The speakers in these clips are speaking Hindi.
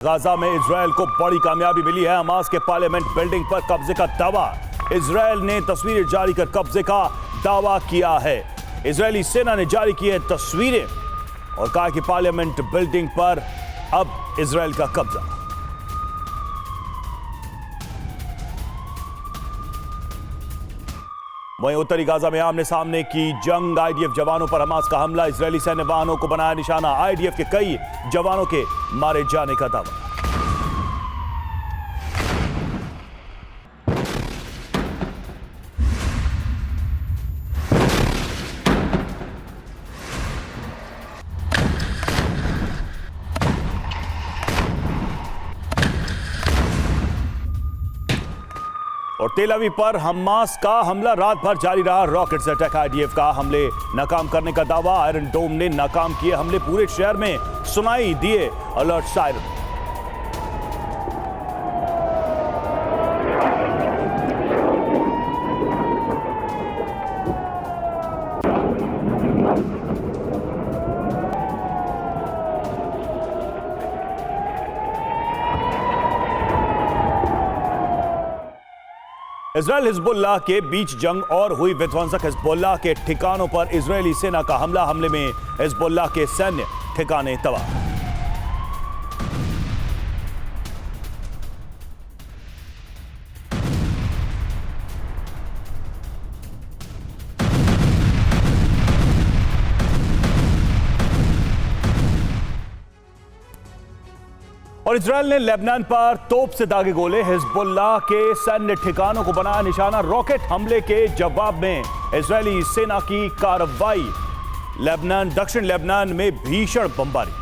गाजा में इजरायल को बड़ी कामयाबी मिली है। हमास के पार्लियामेंट बिल्डिंग पर कब्जे का दावा। इजरायल ने तस्वीरें जारी कर कब्जे का दावा किया है। इजरायली सेना ने जारी की है तस्वीरें और कहा कि पार्लियामेंट बिल्डिंग पर अब इजरायल का कब्जा। वहीं उत्तरी गाजा में आमने सामने की जंग। आईडीएफ जवानों पर हमास का हमला। इजरायली सैन्य वाहनों को बनाया निशाना। आईडीएफ के कई जवानों के मारे जाने का दावा। और तेल अवीव पर हमास का हमला रात भर जारी रहा। रॉकेट से अटैक। आईडीएफ का हमले नाकाम करने का दावा। आयरन डोम ने नाकाम किए हमले। पूरे शहर में सुनाई दिए अलर्ट सायरन। इजरायल हिजबुल्लाह के बीच जंग और हुई विध्वंसक। हिजबुल्लाह के ठिकानों पर इजरायली सेना का हमला। हमले में हिजबुल्लाह के सैन्य ठिकाने तबाह। और इजरायल ने लेबनान पर तोप से दागे गोले। हिजबुल्लाह के सैन्य ठिकानों को बनाया निशाना। रॉकेट हमले के जवाब में इजरायली सेना की कार्रवाई। लेबनान, दक्षिण लेबनान में भीषण बमबारी।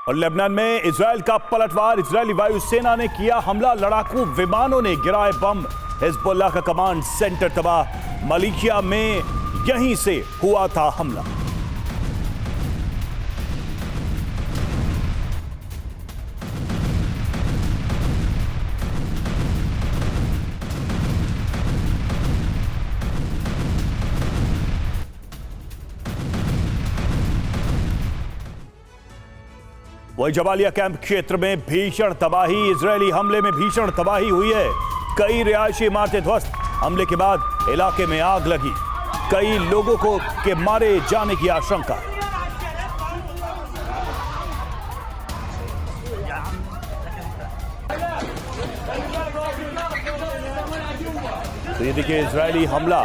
और लेबनान में इजरायल का पलटवार। इजरायली वायुसेना ने किया हमला। लड़ाकू विमानों ने गिराए बम। हिजबुल्लाह का कमांड सेंटर तबाह। मलीकिया में यहीं से हुआ था हमला। वही जबालिया कैंप क्षेत्र में भीषण तबाही। इजरायली हमले में भीषण तबाही हुई है। कई रिहायशी इमारतें ध्वस्त। हमले के बाद इलाके में आग लगी। कई लोगों को के मारे जाने की आशंका। तो ये देखिए इजरायली हमला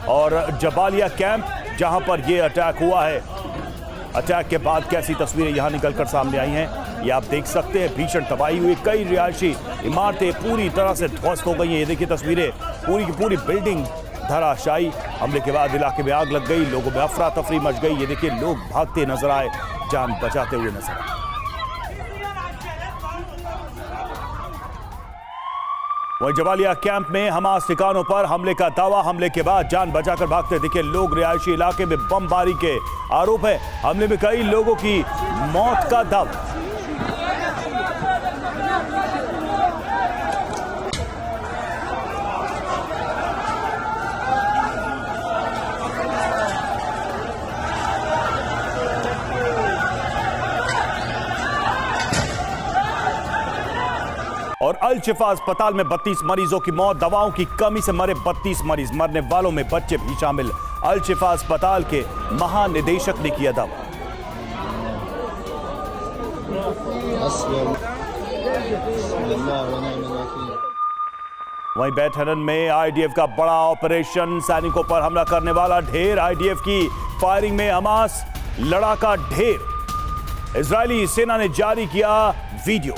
और जबालिया कैंप जहां पर यह अटैक हुआ है। अटैक के बाद कैसी तस्वीरें यहां निकलकर सामने आई हैं, ये आप देख सकते हैं। भीषण तबाही हुई। कई रिहायशी इमारतें पूरी तरह से ध्वस्त हो गई हैं। ये देखिए तस्वीरें। पूरी की पूरी बिल्डिंग धराशायी। हमले के बाद इलाके में आग लग गई। लोगों में अफरा तफरी मच गई। ये देखिए लोग भागते नजर आए, जान बचाते हुए नजर आए। वहीं जबालिया कैंप में हमास ठिकानों पर हमले का दावा। हमले के बाद जान बचाकर भागते दिखे लोग। रिहायशी इलाके में बमबारी के आरोप है। हमले में कई लोगों की मौत का दावा। और अल शिफा अस्पताल में 32 मरीजों की मौत। दवाओं की कमी से मरे 32 मरीज। मरने वालों में बच्चे भी शामिल। अल शिफा अस्पताल के महानिदेशक ने किया दावा। वहीं बैठरन में आईडीएफ का बड़ा ऑपरेशन। सैनिकों पर हमला करने वाला ढेर। आईडीएफ की फायरिंग में हमास लड़ाका ढेर। इजरायली सेना ने जारी किया वीडियो।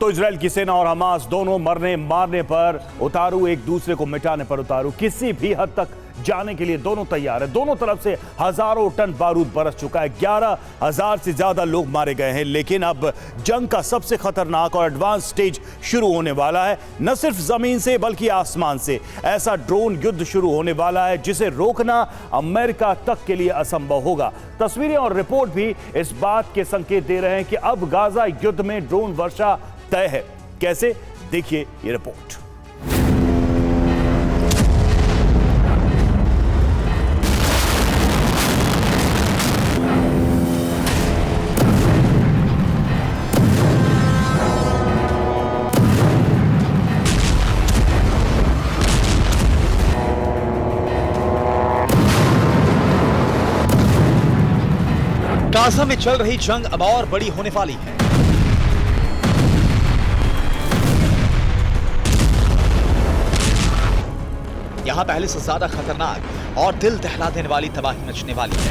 तो इजराइल की सेना और हमास दोनों मरने मारने पर उतारू, एक दूसरे को मिटाने पर उतारू, किसी भी हद तक जाने के लिए दोनों तैयार है। दोनों तरफ से हजारों टन बारूद बरस चुका है, 11,000 से ज्यादा लोग मारे गए हैं। लेकिन अब जंग का सबसे खतरनाक और एडवांस स्टेज शुरू होने वाला है, न सिर्फ जमीन से बल्कि आसमान से। ऐसा ड्रोन युद्ध शुरू होने वाला है जिसे रोकना अमेरिका तक के लिए असंभव होगा। तस्वीरें और रिपोर्ट भी इस बात के संकेत दे रहे हैं कि अब गाजा युद्ध में ड्रोन वर्षा तय है। कैसे, देखिए ये रिपोर्ट। गाजा में चल रही जंग अब और बड़ी होने वाली है। यहां पहले से ज्यादा खतरनाक और दिल दहला देने वाली तबाही मचने वाली है।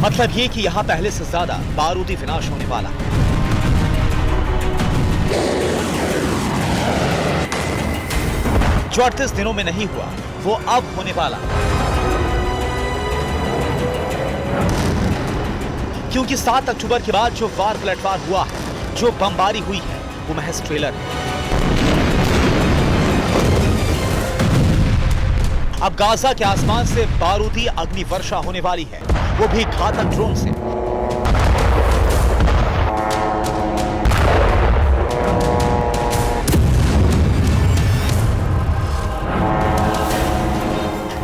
मतलब ये कि यहां पहले से ज्यादा बारूदी विनाश होने वाला है। जो 38 दिनों में नहीं हुआ वो अब होने वाला है। क्योंकि 7 अक्टूबर के बाद जो वार पलटवार हुआ है, जो बमबारी हुई है, वो महज ट्रेलर है। अब गाजा के आसमान से बारूदी अग्नि वर्षा होने वाली है, वो भी घातक ड्रोन से।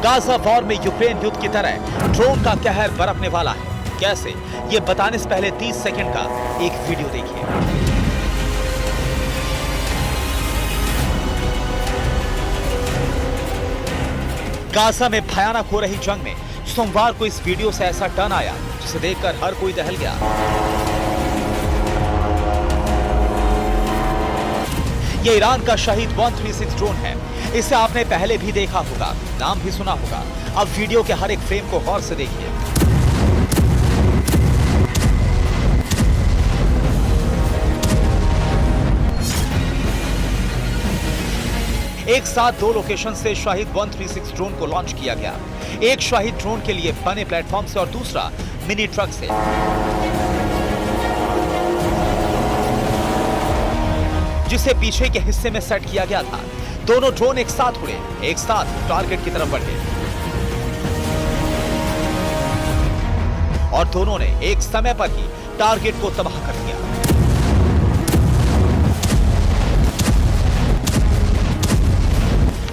गाजा वॉर में यूक्रेन युद्ध की तरह ड्रोन का कहर बरपने वाला है। कैसे, ये बताने से पहले 30 सेकंड का एक वीडियो देखिए। गाजा में भयानक हो रही जंग में सोमवार को इस वीडियो से ऐसा टर्न आया जिसे देखकर हर कोई दहल गया। ये ईरान का शहीद 136 ड्रोन है। इसे आपने पहले भी देखा होगा, नाम भी सुना होगा। अब वीडियो के हर एक फ्रेम को गौर से देखिए। एक साथ 2 लोकेशन से शाहिद 136 ड्रोन को लॉन्च किया गया। एक शाहिद ड्रोन के लिए बने प्लेटफॉर्म से और दूसरा मिनी ट्रक से। जिसे पीछे के हिस्से में सेट किया गया था। दोनों ड्रोन एक साथ उड़े, एक साथ टारगेट की तरफ बढ़े और दोनों ने एक समय पर ही टारगेट को तबाह कर दिया।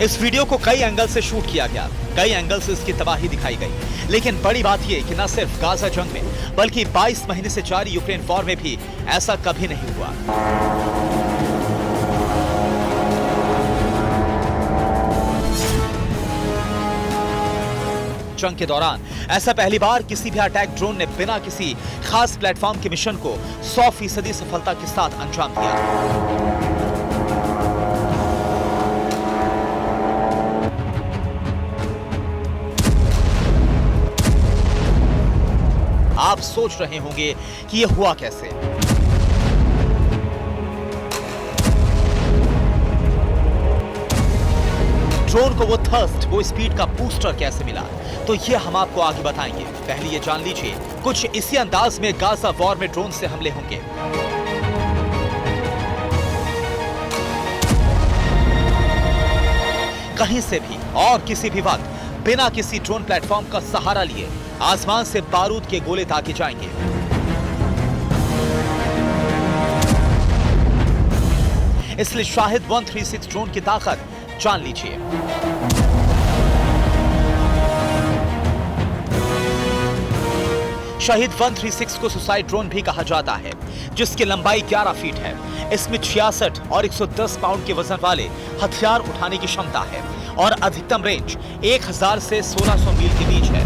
इस वीडियो को कई एंगल से शूट किया गया, कई एंगल से इसकी तबाही दिखाई गई। लेकिन बड़ी बात यह कि न सिर्फ गाजा जंग में बल्कि 22 महीने से जारी यूक्रेन वॉर में भी ऐसा कभी नहीं हुआ। जंग के दौरान ऐसा पहली बार किसी भी अटैक ड्रोन ने बिना किसी खास प्लेटफॉर्म के मिशन को 100% सफलता के साथ अंजाम दिया। आप सोच रहे होंगे कि यह हुआ कैसे। ड्रोन को वो थर्स्ट, वो स्पीड का बूस्टर कैसे मिला, तो ये हम आपको आगे बताएंगे। पहले ये जान लीजिए, कुछ इसी अंदाज में गाजा वॉर में ड्रोन से हमले होंगे। कहीं से भी और किसी भी वक्त बिना किसी ड्रोन प्लेटफॉर्म का सहारा लिए आसमान से बारूद के गोले दागे जाएंगे। इसलिए शाहिद 136 ड्रोन की ताकत जान लीजिए। शाहिद 136 को सुसाइड ड्रोन भी कहा जाता है, जिसकी लंबाई 11 फीट है। इसमें 66 और 110 पाउंड के वजन वाले हथियार उठाने की क्षमता है और अधिकतम रेंज 1000 से 1600 मील के बीच है।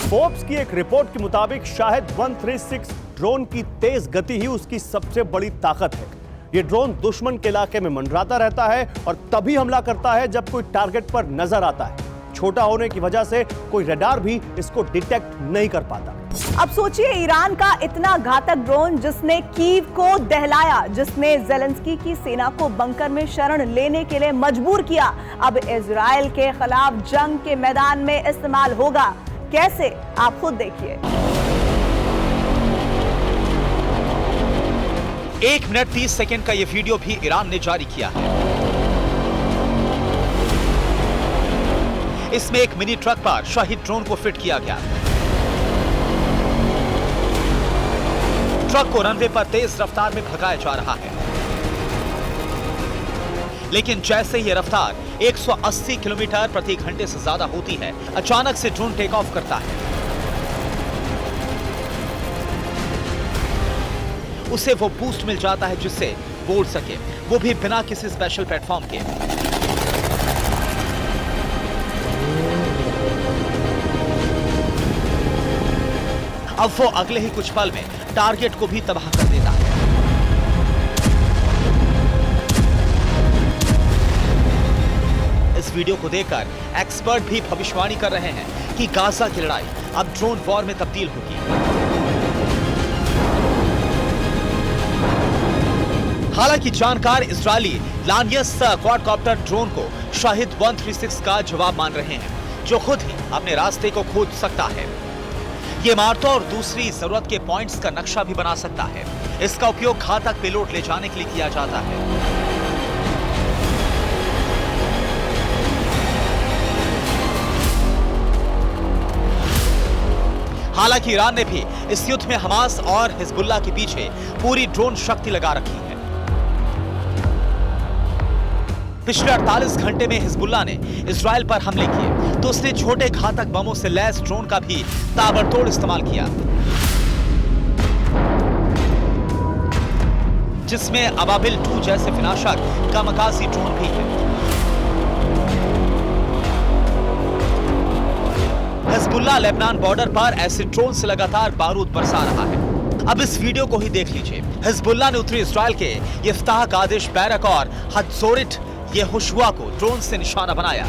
फोर्ब्स की एक रिपोर्ट के मुताबिक शाहिद 136 ड्रोन की तेज गति ही उसकी सबसे बड़ी ताकत है। ये ड्रोन दुश्मन के इलाके में मंडराता रहता है और तभी हमला करता है जब कोई टारगेट पर नजर आता है। छोटा होने की वजह से कोई रडार भी इसको डिटेक्ट नहीं कर पाता। अब सोचिए, ईरान का इतना घातक ड्रोन जिसने कीव को दहलाया, जिसने ज़ेलेंस्की की सेना को बंकर में शरण लेने के लिए मजबूर किया, अब इजराइल के खिलाफ जंग के मैदान में इस्तेमाल होगा। कैसे, आप खुद देखिए। 1 मिनट 30 सेकंड का यह वीडियो भी ईरान ने जारी किया है। इसमें एक मिनी ट्रक पर शाहिद ड्रोन को फिट किया गया। ट्रक को रनवे पर तेज रफ्तार में भगाया जा रहा है, लेकिन जैसे ही रफ्तार 180 किलोमीटर प्रति घंटे से ज्यादा होती है, अचानक से ड्रोन टेक ऑफ करता है। उसे वो बूस्ट मिल जाता है जिससे वो उड़ सके, वो भी बिना किसी स्पेशल प्लेटफॉर्म के। अब वो अगले ही कुछ पल में टारगेट को भी तबाह कर देता है। इस वीडियो को देखकर एक्सपर्ट भी भविष्यवाणी कर रहे हैं कि गाजा की लड़ाई अब ड्रोन वॉर में तब्दील होगी। हालांकि जानकार इजरायली लानियस क्वाडकॉप्टर ड्रोन को शाहिद 136 का जवाब मान रहे हैं, जो खुद ही अपने रास्ते को खोज सकता है। ये इमारतों और दूसरी जरूरत के पॉइंट्स का नक्शा भी बना सकता है। इसका उपयोग घातक पेलोड ले जाने के लिए किया जाता है। हालांकि ईरान ने भी इस युद्ध में हमास और हिजबुल्लाह के पीछे पूरी ड्रोन शक्ति लगा रखी है। पिछले 48 घंटे में हिजबुल्लाह ने इजराइल पर हमले किए तो उसने छोटे घातक बमों से लैस ड्रोन का भी ताबड़तोड़ इस्तेमाल किया, जिसमें अबाबिल 2 जैसे विनाशक कामकाजी ड्रोन भी है। हिजबुल्लाह लेबनान बॉर्डर पर ऐसे ड्रोन से लगातार बारूद बरसा रहा है। अब इस वीडियो को ही देख लीजिए। हिजबुल्लाह ने उत्तरी इजराइल के यफ्ताह कादिश बैरक और हत्जोरिट यहोशुआ को ड्रोन से निशाना बनाया।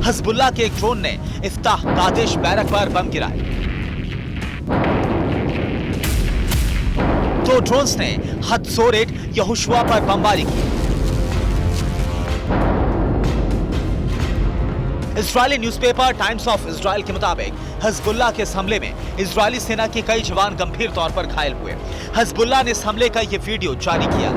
हिजबुल्लाह के एक ड्रोन ने इफ्ताह कादिश बैरक पर बम गिराए, तो ड्रोन्स ने हत्जोरिट यहोशुआ पर बमबारी की। Israeli newspaper times of Israel के मुताबिक हिजबुल्लाह के इस हमले में इजरायली सेना के कई जवान गंभीर तौर पर घायल हुए। हिजबुल्लाह ने इस हमले का यह वीडियो जारी किया।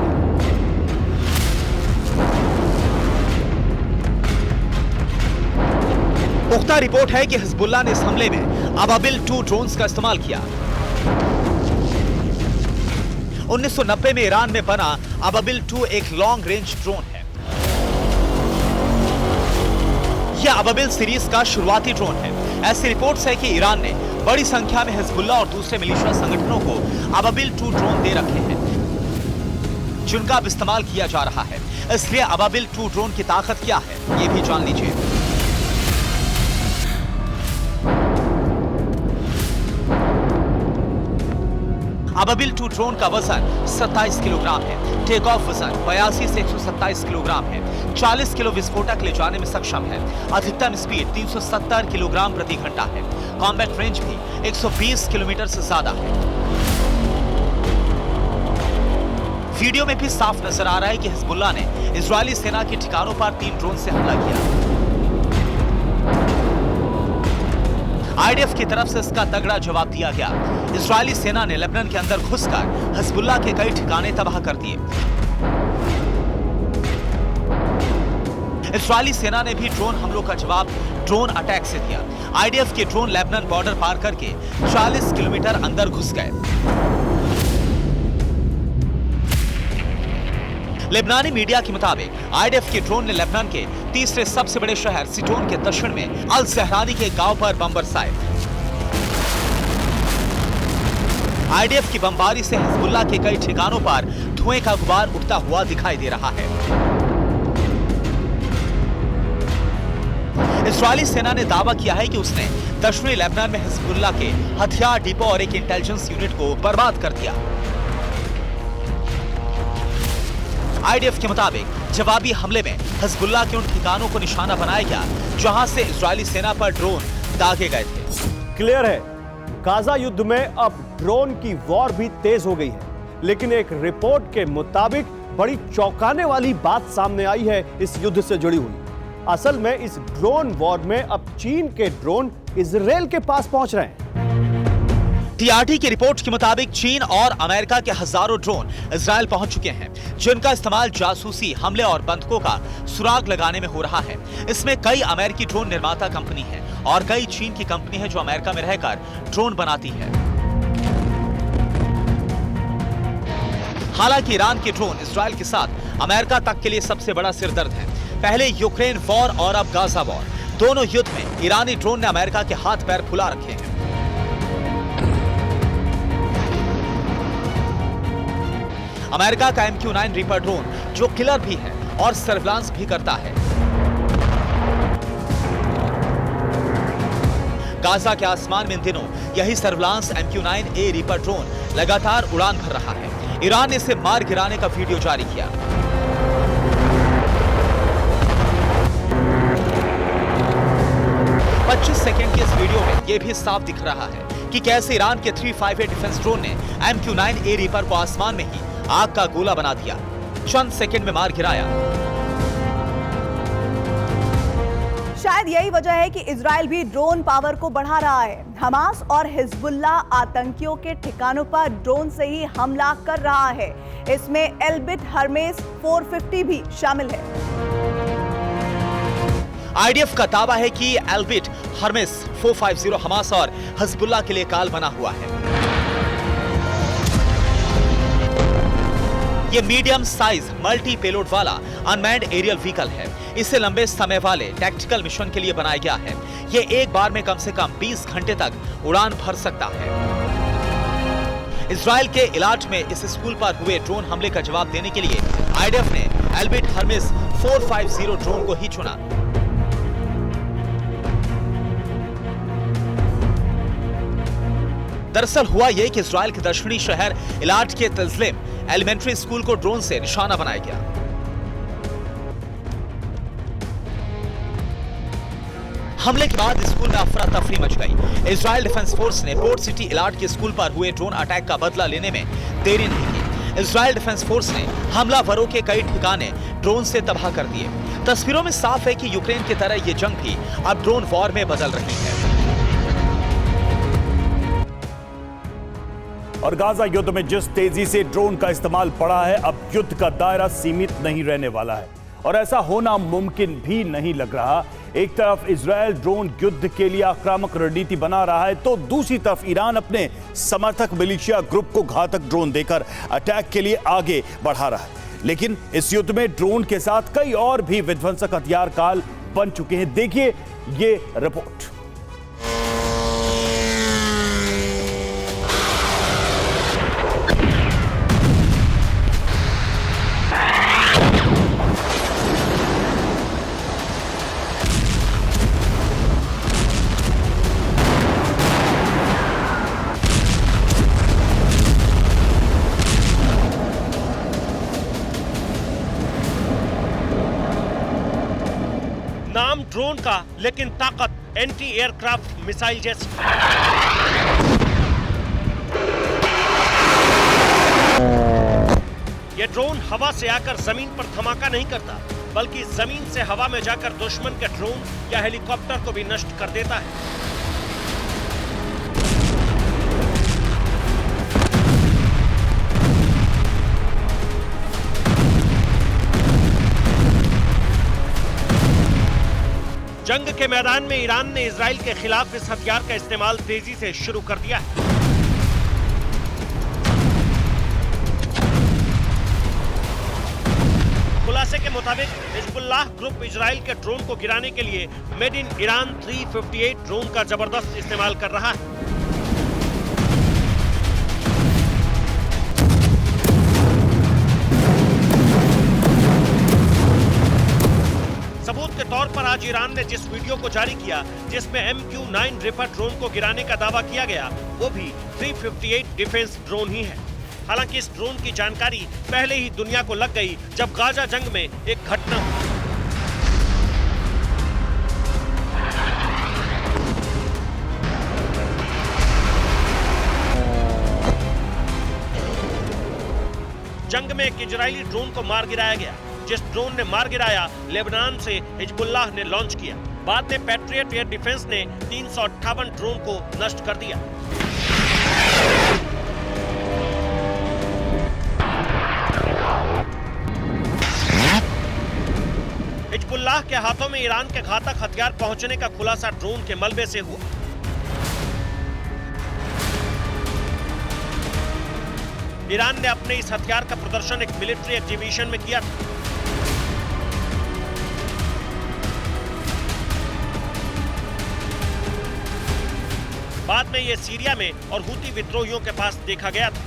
पुख्ता रिपोर्ट है कि हिजबुल्लाह ने इस हमले में अबाबिल 2 ड्रोन्स का इस्तेमाल किया। 1990 में ईरान में बना अबाबिल 2 एक लॉन्ग रेंज ड्रोन है। यह अबाबिल सीरीज का शुरुआती ड्रोन है। ऐसी रिपोर्ट्स है कि ईरान ने बड़ी संख्या में हिजबुल्लाह और दूसरे मिलिशिया संगठनों को अबाबिल 2 ड्रोन दे रखे हैं, जिनका अब इस्तेमाल किया जा रहा है। इसलिए अबाबिल 2 ड्रोन की ताकत क्या है, यह भी जान लीजिए। अबाबिल 2 ड्रोन का वजन 27 किलोग्राम है। टेक ऑफ वजन 82 से 127 किलोग्राम है। 40 किलो विस्फोटक ले जाने में सक्षम है। अधिकतम स्पीड 370 किलोग्राम प्रति घंटा है। कॉम्बैट रेंज भी 120 किलोमीटर से ज्यादा है। वीडियो में भी साफ नजर आ रहा है कि हिजबुल्लाह ने इजरायली सेना के ठिकानों पर 3 ड्रोन से हमला किया। आईडीएफ की तरफ से इसका तगड़ा जवाब दिया गया। इजरायली सेना ने लेबनान के अंदर घुसकर हिजबुल्लाह के कई ठिकाने तबाह कर दिए। इजरायली सेना ने भी ड्रोन हमलों का जवाब ड्रोन अटैक से दिया। आईडीएफ के ड्रोन लेबनान बॉर्डर पार करके 40 किलोमीटर अंदर घुस गए। लेबनानी मीडिया के मुताबिक आईडीएफ के ड्रोन ने लेबनान के तीसरे सबसे बड़े शहर सिटोन के दक्षिण में अल जहरानी के गांव पर बम बरसाए। आईडीएफ की बमबारी से हिजबुल्लाह के कई ठिकानों पर धुएं का गुबार उठता हुआ दिखाई दे रहा है। इजरायली सेना ने दावा किया है कि उसने दक्षिणी लेबनान में हिजबुल्लाह के हथियार डिपो और एक इंटेलिजेंस यूनिट को बर्बाद कर दिया। आईडीएफ के मुताबिक जवाबी हमले में हिजबुल्लाह के उन ठिकानों को निशाना बनाया गया जहां से इजरायली सेना पर ड्रोन दागे गए थे। क्लियर है, गाजा युद्ध में अब ड्रोन की वॉर भी तेज हो गई है, लेकिन एक रिपोर्ट के मुताबिक बड़ी चौंकाने वाली बात सामने आई है इस युद्ध से जुड़ी हुई। असल में इस ड्रोन वॉर में अब चीन के ड्रोन इजराइल के पास पहुंच रहे हैं। टीआरटी की रिपोर्ट के मुताबिक चीन और अमेरिका के हजारों ड्रोन इजराइल पहुंच चुके हैं, जिनका इस्तेमाल जासूसी हमले और बंधकों का सुराग लगाने में हो रहा है। इसमें कई अमेरिकी ड्रोन निर्माता कंपनी है और कई चीन की कंपनी है जो अमेरिका में रहकर ड्रोन बनाती है। हालांकि ईरान के ड्रोन इजराइल के साथ अमेरिका तक के लिए सबसे बड़ा सिरदर्द है। पहले यूक्रेन वॉर और अब गाजा वॉर, दोनों युद्ध में ईरानी ड्रोन ने अमेरिका के हाथ पैर फुला रखे हैं। अमेरिका का MQ-9 रीपर ड्रोन जो किलर भी है और सर्विलांस भी करता है। गाजा के आसमान में इन दिनों यही सर्विलांस MQ-9A रीपर ड्रोन लगातार उड़ान भर रहा है। ईरान ने इसे मार गिराने का वीडियो जारी किया। सेकंड के इस वीडियो में यह भी साफ दिख रहा है कि कैसे ईरान के 358 डिफेंस ड्रोन ने MQ-9A रीपर को आसमान में ही आग का गोला बना दिया, चंद सेकंड में मार गिराया। शायद यही वजह है कि इजराइल भी ड्रोन पावर को बढ़ा रहा है। हमास और हिजबुल्लाह आतंकियों के ठिकानों पर ड्रोन से ही हमला कर रहा है। इसमें एल्बिट हर्मेस 450 भी शामिल है। आईडीएफ का दावा है कि एल्बिट हर्मेस 450 हमास और हिजबुल्लाह के लिए काल बना हुआ है। ये मीडियम साइज मल्टी पेलोड वाला अनमैन्ड एरियल व्हीकल है। इसे लंबे समय वाले टैक्टिकल मिशन के लिए बनाया गया है। ये एक बार में कम से कम 20 घंटे तक उड़ान भर सकता है। इजराइल के इलाट में इस स्कूल पर हुए ड्रोन हमले का जवाब देने के लिए आईडीएफ ने एल्बिट हर्मेस 450 ड्रोन को ही चुना। दरअसल हुआ यह कि इजराइल के दक्षिणी शहर इलाट के तस्लीम एलिमेंट्री स्कूल को ड्रोन से निशाना बनाया गया। हमले के बाद स्कूल में अफरा तफरी मच गई। इजराइल डिफेंस फोर्स ने पोर्ट सिटी इलाट के स्कूल पर हुए ड्रोन अटैक का बदला लेने में देरी नहीं की। इजराइल डिफेंस फोर्स ने हमलावरों के कई ठिकाने ड्रोन से तबाह कर दिए। तस्वीरों में साफ है कि यूक्रेन की तरह ये जंग भी अब ड्रोन वॉर में बदल रही है। और गाजा युद्ध में जिस तेजी से ड्रोन का इस्तेमाल बढ़ा है, अब युद्ध का दायरा सीमित नहीं रहने वाला है और ऐसा होना मुमकिन भी नहीं लग रहा। एक तरफ इजराइल ड्रोन युद्ध के लिए आक्रामक रणनीति बना रहा है, तो दूसरी तरफ ईरान अपने समर्थक मिलिशिया ग्रुप को घातक ड्रोन देकर अटैक के लिए आगे बढ़ा रहा है। लेकिन इस युद्ध में ड्रोन के साथ कई और भी विध्वंसक हथियार काल बन चुके हैं। देखिए ये रिपोर्ट। नाम ड्रोन का, लेकिन ताकत एंटी एयरक्राफ्ट मिसाइल जैसी। यह ड्रोन हवा से आकर जमीन पर धमाका नहीं करता, बल्कि जमीन से हवा में जाकर दुश्मन के ड्रोन या हेलीकॉप्टर को भी नष्ट कर देता है। जंग के मैदान में ईरान ने इजराइल के खिलाफ इस हथियार का इस्तेमाल तेजी से शुरू कर दिया है। खुलासे के मुताबिक हिजबुल्लाह ग्रुप इजराइल के ड्रोन को गिराने के लिए मेड इन ईरान 358 ड्रोन का जबरदस्त इस्तेमाल कर रहा है। सबूत के तौर पर आज ईरान ने जिस वीडियो को जारी किया जिसमें MQ-9 रिपर ड्रोन को गिराने का दावा किया गया, वो भी 358 डिफेंस ड्रोन ही है। हालांकि इस ड्रोन की जानकारी पहले ही दुनिया को लग गई जब गाजा जंग में एक घटना हुई। जंग में एक इजरायली ड्रोन को मार गिराया गया। जिस ड्रोन ने मार गिराया, लेबनान से हिजबुल्लाह ने लॉन्च किया। बाद में पैट्रियट एयर डिफेंस ने 358 ड्रोन को नष्ट कर दिया। हिजबुल्लाह के हाथों में ईरान के घातक हथियार पहुंचने का खुलासा ड्रोन के मलबे से हुआ। ईरान ने अपने इस हथियार का प्रदर्शन एक मिलिट्री एग्जीबिशन में किया था। बाद में यह सीरिया में और हूती विद्रोहियों के पास देखा गया था।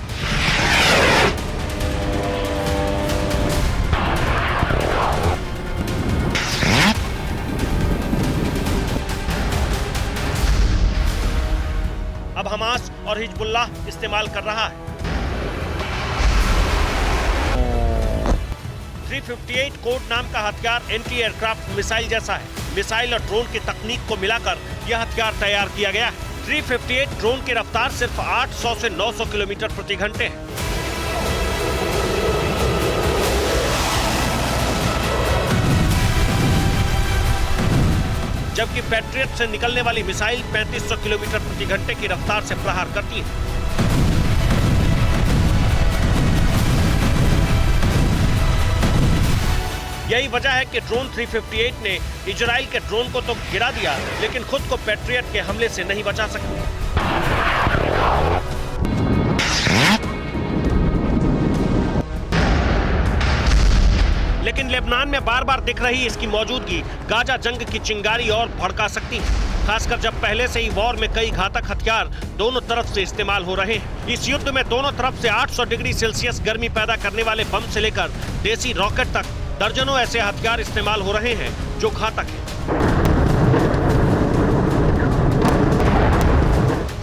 अब हमास और हिजबुल्लाह इस्तेमाल कर रहा है। 358 कोड नाम का हथियार एंटी एयरक्राफ्ट मिसाइल जैसा है। मिसाइल और ड्रोन की तकनीक को मिलाकर यह हथियार तैयार किया गया है। 358 ड्रोन की रफ्तार सिर्फ 800 से 900 किलोमीटर प्रति घंटे है। जबकि पैट्रियट से निकलने वाली मिसाइल 3500 किलोमीटर प्रति घंटे की रफ्तार से प्रहार करती है। यही वजह है कि ड्रोन 358 ने इजराइल के ड्रोन को तो गिरा दिया, लेकिन खुद को पैट्रियट के हमले से नहीं बचा सकी। लेकिन लेबनान में बार बार दिख रही इसकी मौजूदगी गाजा जंग की चिंगारी और भड़का सकती है, खासकर जब पहले से ही वॉर में कई घातक हथियार दोनों तरफ से इस्तेमाल हो रहे हैं। इस युद्ध में दोनों तरफ से 800 डिग्री सेल्सियस गर्मी पैदा करने वाले बम से लेकर देसी रॉकेट तक दर्जनों ऐसे हथियार इस्तेमाल हो रहे हैं जो घातक हैं।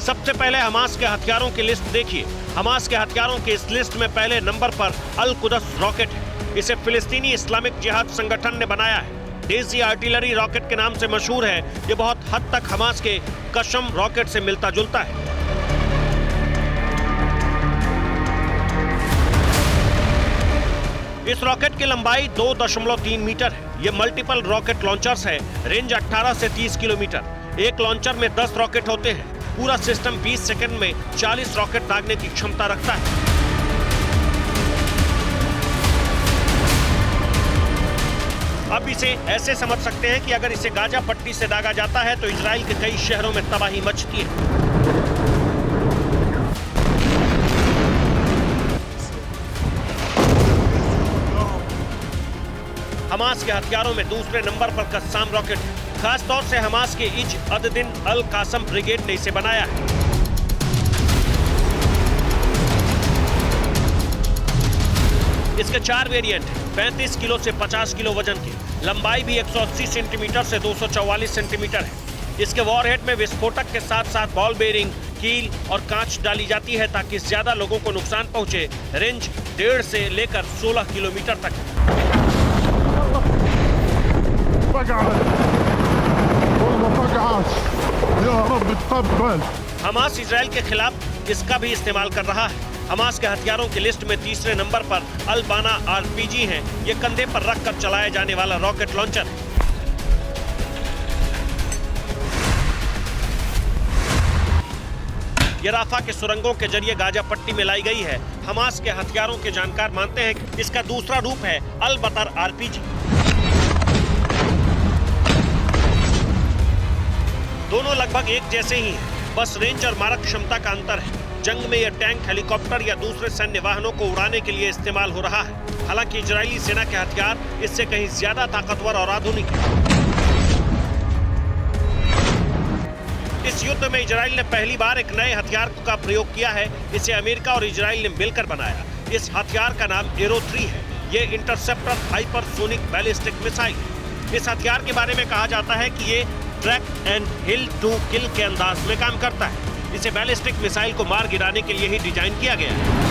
सबसे पहले हमास के हथियारों की लिस्ट देखिए। हमास के हथियारों की इस लिस्ट में पहले नंबर पर अल कुदस रॉकेट है। इसे फिलिस्तीनी इस्लामिक जिहाद संगठन ने बनाया है। देसी आर्टिलरी रॉकेट के नाम से मशहूर है। ये बहुत हद तक हमास के कशम रॉकेट से मिलता जुलता है। इस रॉकेट की लंबाई 2.3 मीटर है। ये मल्टीपल रॉकेट लॉन्चर्स है। रेंज 18 से 30 किलोमीटर। एक लॉन्चर में 10 रॉकेट होते हैं। पूरा सिस्टम 20 सेकंड में 40 रॉकेट दागने की क्षमता रखता है। अब इसे ऐसे समझ सकते हैं कि अगर इसे गाजा पट्टी से दागा जाता है तो इजराइल के कई शहरों में तबाही मचती है। हमास के हथियारों में दूसरे नंबर पर कस्साम रॉकेट है। खास तौर से हमास के इज अद-दिन अल कासम ब्रिगेड ने इसे बनाया है। इसके 4 वेरिएंट हैं, 35 किलो से 50 किलो वजन के। लंबाई भी 180 सेंटीमीटर से 244 सेंटीमीटर है। इसके वॉरहेड में विस्फोटक के साथ साथ बॉल बेरिंग, कील और कांच डाली जाती है ताकि ज्यादा लोगों को नुकसान पहुंचे। रेंज 1.5 से लेकर 16 किलोमीटर तक है। हमास इजराइल के खिलाफ इसका भी इस्तेमाल कर रहा है। हमास के हथियारों की लिस्ट में तीसरे नंबर पर अल बाना RPG है। ये कंधे पर रखकर चलाया जाने वाला रॉकेट लॉन्चर है। ये राफा के सुरंगों के जरिए गाजा पट्टी में लाई गई है। हमास के हथियारों के जानकार मानते हैं कि इसका दूसरा रूप है अल बतर RPG। दोनों लगभग एक जैसे ही हैं, बस रेंज और मारक क्षमता का अंतर है। जंग में यह टैंक, हेलीकॉप्टर या दूसरे सैन्य वाहनों को उड़ाने के लिए इस्तेमाल हो रहा है। हालांकि इजरायली सेना के हथियार इससे कहीं ज्यादा ताकतवर और आधुनिक हैं। इस युद्ध में इजराइल ने पहली बार एक नए हथियार का प्रयोग किया है। इसे अमेरिका और इजराइल ने मिलकर बनाया। इस हथियार का नाम एरो 3 है। ये इंटरसेप्टर हाइपरसोनिक बैलिस्टिक मिसाइल है। इस हथियार के बारे में कहा जाता है कि ये track and hill to kill के अंदाज में काम करता है। इसे बैलिस्टिक मिसाइल को मार गिराने के लिए ही डिजाइन किया गया है।